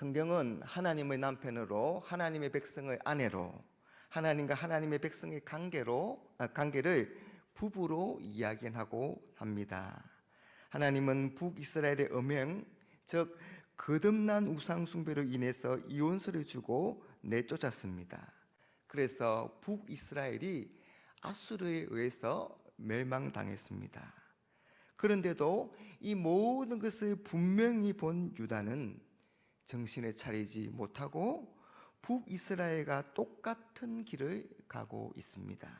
성경은 하나님의 남편으로 하나님의 백성의 아내로 하나님과 하나님의 백성의 관계를 부부로 이야기하고 합니다. 하나님은 북이스라엘의 음행, 즉 거듭난 우상 숭배로 인해서 이혼서를 주고 내쫓았습니다. 그래서 북이스라엘이 아수르에 의해서 멸망당했습니다. 그런데도 이 모든 것을 분명히 본 유다는 정신을 차리지 못하고 북이스라엘과 똑같은 길을 가고 있습니다.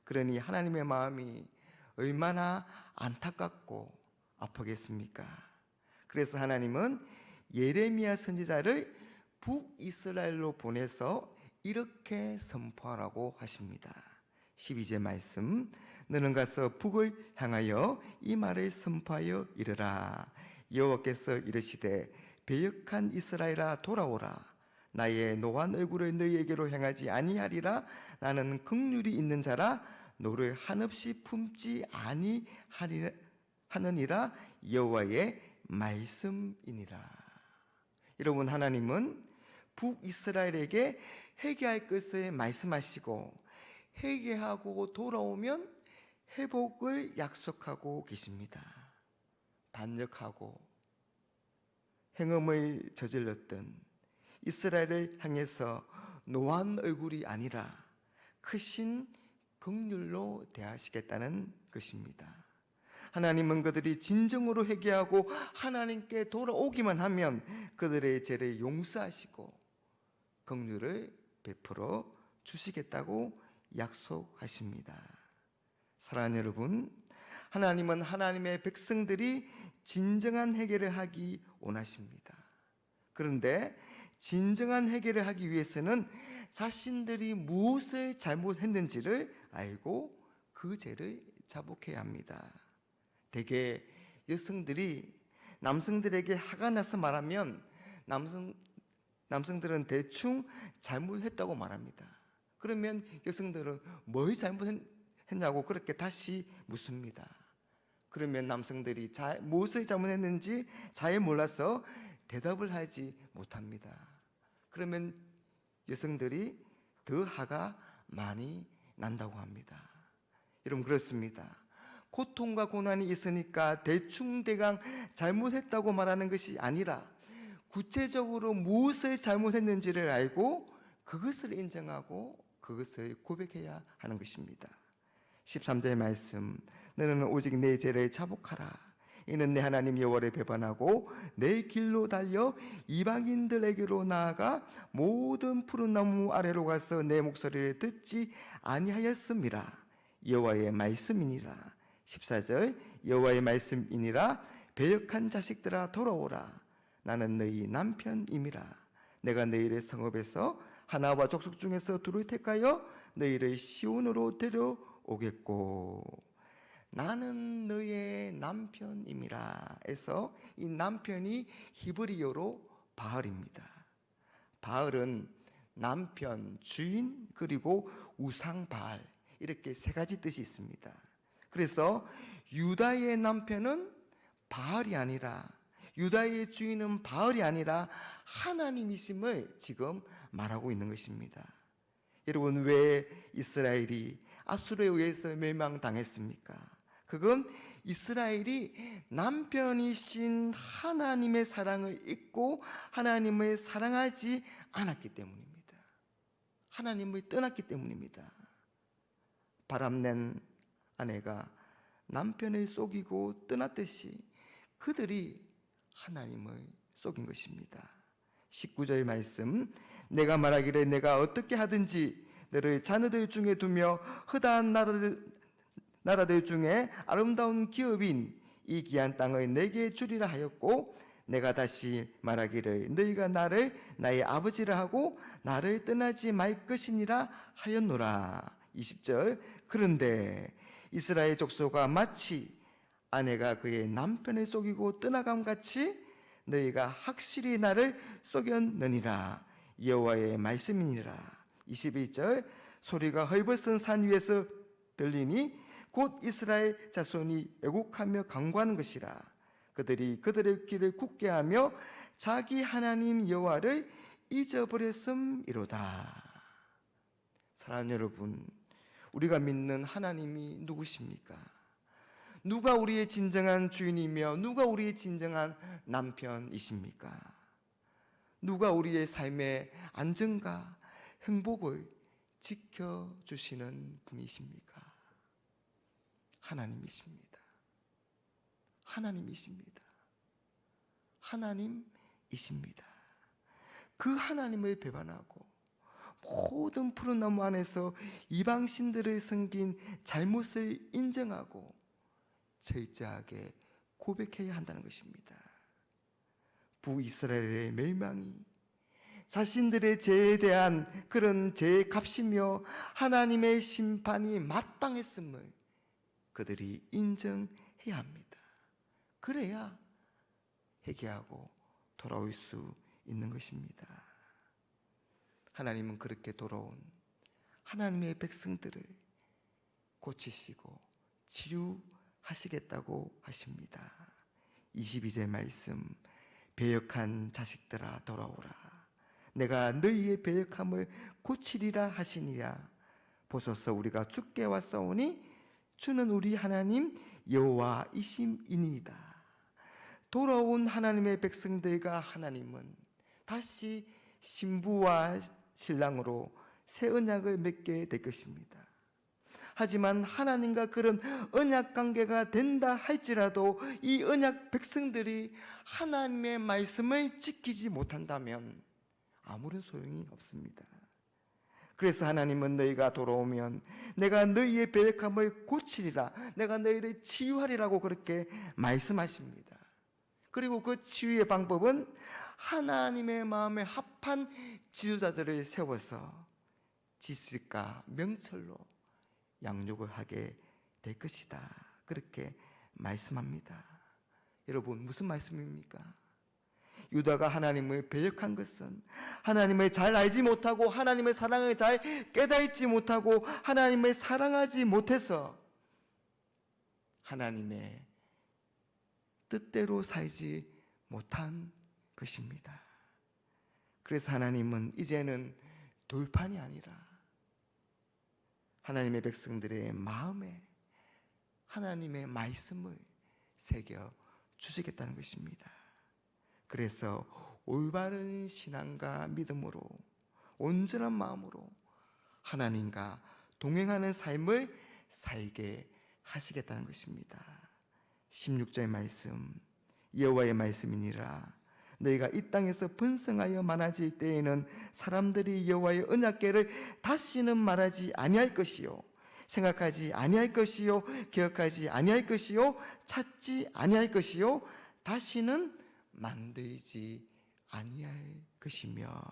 그러니 하나님의 마음이 얼마나 안타깝고 아프겠습니까? 그래서 하나님은 예레미야 선지자를 북이스라엘로 보내서 이렇게 선포하라고 하십니다. 12절 말씀, 너는 가서 북을 향하여 이 말을 선포하여 이르라. 여호와께서 이르시되 배역한 이스라엘아 돌아오라. 나의 노한 얼굴을 너희에게로 향하지 아니하리라. 나는 긍휼이 있는 자라 노를 한없이 품지 아니하느니라. 여호와의 말씀이니라. 여러분, 하나님은 북이스라엘에게 회개할 것을 말씀하시고 회개하고 돌아오면 회복을 약속하고 계십니다. 반역하고 행음을 저질렀던 이스라엘을 향해서 노한 얼굴이 아니라 크신 긍휼로 대하시겠다는 것입니다. 하나님은 그들이 진정으로 회개하고 하나님께 돌아오기만 하면 그들의 죄를 용서하시고 긍휼을 베풀어 주시겠다고 약속하십니다. 사랑하는 여러분, 하나님은 하나님의 백성들이 진정한 회개를 하기 원하십니다. 그런데 진정한 회개를 하기 위해서는 자신들이 무엇을 잘못했는지를 알고 그 죄를 자복해야 합니다. 대개 여성들이 남성들에게 화가 나서 말하면 남성들은 대충 잘못했다고 말합니다. 그러면 여성들은 뭘 잘못했냐고 그렇게 다시 묻습니다. 그러면 남성들이 무엇을 잘못했는지 잘 몰라서 대답을 하지 못합니다. 그러면 여성들이 더 화가 많이 난다고 합니다. 여러분, 그렇습니다. 고통과 고난이 있으니까 대충대강 잘못했다고 말하는 것이 아니라 구체적으로 무엇을 잘못했는지를 알고 그것을 인정하고 그것을 고백해야 하는 것입니다. 13절의 말씀, 너는 오직 내 죄를 자복하라. 이는 내 하나님 여호와를 배반하고 내 길로 달려 이방인들에게로 나아가 모든 푸른 나무 아래로 가서 내 목소리를 듣지 아니하였음이라. 여호와의 말씀이니라. 14절, 여호와의 말씀이니라. 배역한 자식들아 돌아오라. 나는 너희 남편임이라. 내가 너희를 성읍에서 하나와 족속 중에서 둘을 택하여 너희를 시온으로 데려오겠고 나는 너의 남편임이라 해서 이 남편이 히브리어로 바알입니다. 바알은 남편, 주인, 그리고 우상 바알, 이렇게 세 가지 뜻이 있습니다. 그래서 유다의 남편은 바알이 아니라, 유다의 주인은 바알이 아니라 하나님이심을 지금 말하고 있는 것입니다. 여러분, 왜 이스라엘이 아수르에 의해서 멸망당했습니까? 그건 이스라엘이 남편이신 하나님의 사랑을 잊고 하나님을 사랑하지 않았기 때문입니다. 하나님을 떠났기 때문입니다. 바람낸 아내가 남편을 속이고 떠났듯이 그들이 하나님을 속인 것입니다. 19절 말씀, 내가 말하기를 내가 어떻게 하든지 너를 자녀들 중에 두며 허다한 나라들 중에 아름다운 기업인 이 귀한 땅을 내게 주리라 하였고 내가 다시 말하기를 너희가 나를 나의 아버지라 하고 나를 떠나지 말 것이니라 하였노라. 20절, 그런데 이스라엘 족속아 마치 아내가 그의 남편을 속이고 떠나감 같이 너희가 확실히 나를 속였느니라. 여호와의 말씀이니라. 21절, 소리가 헐벗은 산 위에서 들리니 곧 이스라엘 자손이 애곡하며 간구하는 것이라. 그들이 그들의 길을 굳게 하며 자기 하나님 여호와를 잊어버렸음이로다. 사랑하는 여러분, 우리가 믿는 하나님이 누구십니까? 누가 우리의 진정한 주인이며 누가 우리의 진정한 남편이십니까? 누가 우리의 삶의 안정과 행복을 지켜주시는 분이십니까? 하나님이십니다. 하나님이십니다. 하나님이십니다. 그 하나님을 배반하고 모든 푸른 나무 안에서 이방신들을 섬긴 잘못을 인정하고 철저하게 고백해야 한다는 것입니다. 부이스라엘의 멸망이 자신들의 죄에 대한 그런 죄의 값이며 하나님의 심판이 마땅했음을 그들이 인정해야 합니다. 그래야 회개하고 돌아올 수 있는 것입니다. 하나님은 그렇게 돌아온 하나님의 백성들을 고치시고 치유하시겠다고 하십니다. 22절 말씀, 배역한 자식들아 돌아오라. 내가 너희의 배역함을 고치리라 하시니라. 보소서 우리가 주께 왔사오니 주는 우리 하나님 여호와이심이니이다. 돌아온 하나님의 백성들과 하나님은 다시 신부와 신랑으로 새 언약을 맺게 될 것입니다. 하지만 하나님과 그런 언약 관계가 된다 할지라도 이 언약 백성들이 하나님의 말씀을 지키지 못한다면 아무런 소용이 없습니다. 그래서 하나님은 너희가 돌아오면 내가 너희의 배역함을 고치리라, 내가 너희를 치유하리라고 그렇게 말씀하십니다. 그리고 그 치유의 방법은 하나님의 마음에 합한 지도자들을 세워서 지식과 명철로 양육을 하게 될 것이다, 그렇게 말씀합니다. 여러분, 무슨 말씀입니까? 유다가 하나님을 배역한 것은 하나님을 잘 알지 못하고 하나님의 사랑을 잘 깨닫지 못하고 하나님을 사랑하지 못해서 하나님의 뜻대로 살지 못한 것입니다. 그래서 하나님은 이제는 돌판이 아니라 하나님의 백성들의 마음에 하나님의 말씀을 새겨 주시겠다는 것입니다. 그래서 올바른 신앙과 믿음으로 온전한 마음으로 하나님과 동행하는 삶을 살게 하시겠다는 것입니다. 16절 말씀, 여호와의 말씀이니라. 너희가 이 땅에서 번성하여 많아질 때에는 사람들이 여호와의 언약궤를 다시는 말하지 아니할 것이요, 생각하지 아니할 것이요, 기억하지 아니할 것이요, 찾지 아니할 것이요, 다시는 만들지 아니할 것이며.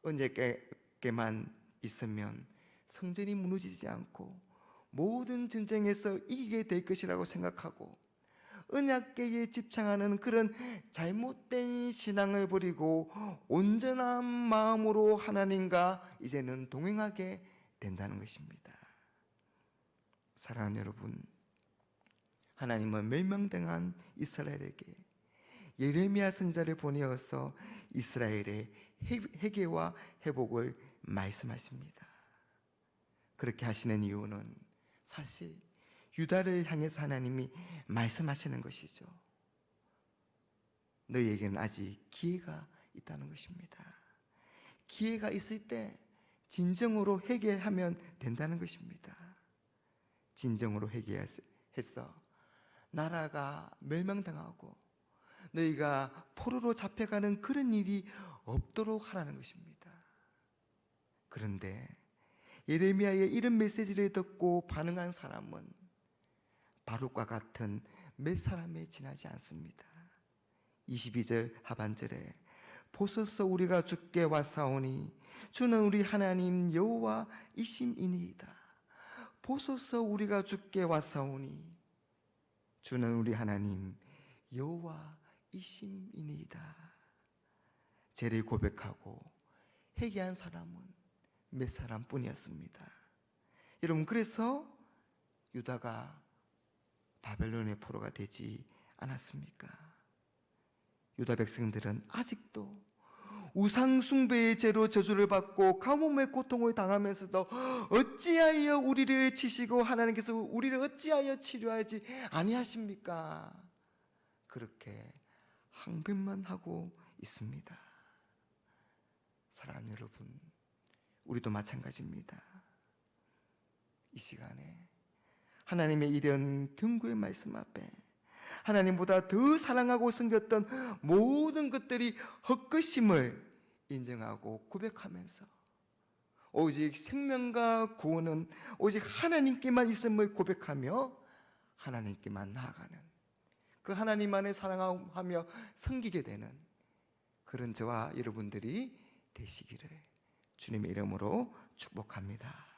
언약궤만 있으면 성전이 무너지지 않고 모든 전쟁에서 이기게 될 것이라고 생각하고 언약궤에 집착하는 그런 잘못된 신앙을 버리고 온전한 마음으로 하나님과 이제는 동행하게 된다는 것입니다. 사랑하는 여러분, 하나님은 멸망당한 이스라엘에게 예레미야 선지자를 보내어서 이스라엘의 회개와 회복을 말씀하십니다. 그렇게 하시는 이유는 사실 유다를 향해서 하나님이 말씀하시는 것이죠. 너희에게는 아직 기회가 있다는 것입니다. 기회가 있을 때 진정으로 회개하면 된다는 것입니다. 진정으로 회개해서 나라가 멸망당하고 너희가 포로로 잡혀가는 그런 일이 없도록 하라는 것입니다. 그런데 예레미야의 이런 메시지를 듣고 반응한 사람은 바룩과 같은 몇 사람에 지나지 않습니다. 22절 하반절에 보소서 우리가 주께 왔사오니 주는 우리 하나님 여호와이심이니이다. 보소서 우리가 주께 왔사오니 주는 우리 하나님 여호와이심이니이다. 죄를 고백하고 회개한 사람은 몇 사람뿐이었습니다. 여러분, 그래서 유다가 바벨론의 포로가 되지 않았습니까? 유다 백성들은 아직도 우상 숭배의 죄로 저주를 받고 가뭄의 고통을 당하면서도 어찌하여 우리를 치시고 하나님께서 우리를 어찌하여 치료하지 아니하십니까? 그렇게 항변만 하고 있습니다. 사랑하는 여러분, 우리도 마찬가지입니다. 이 시간에 하나님의 이런 경고의 말씀 앞에 하나님보다 더 사랑하고 섬겼던 모든 것들이 헛것임을 인정하고 고백하면서 오직 생명과 구원은 오직 하나님께만 있음을 고백하며 하나님께만 나아가는, 그 하나님만을 사랑하며 섬기게 되는 그런 저와 여러분들이 되시기를 주님의 이름으로 축복합니다.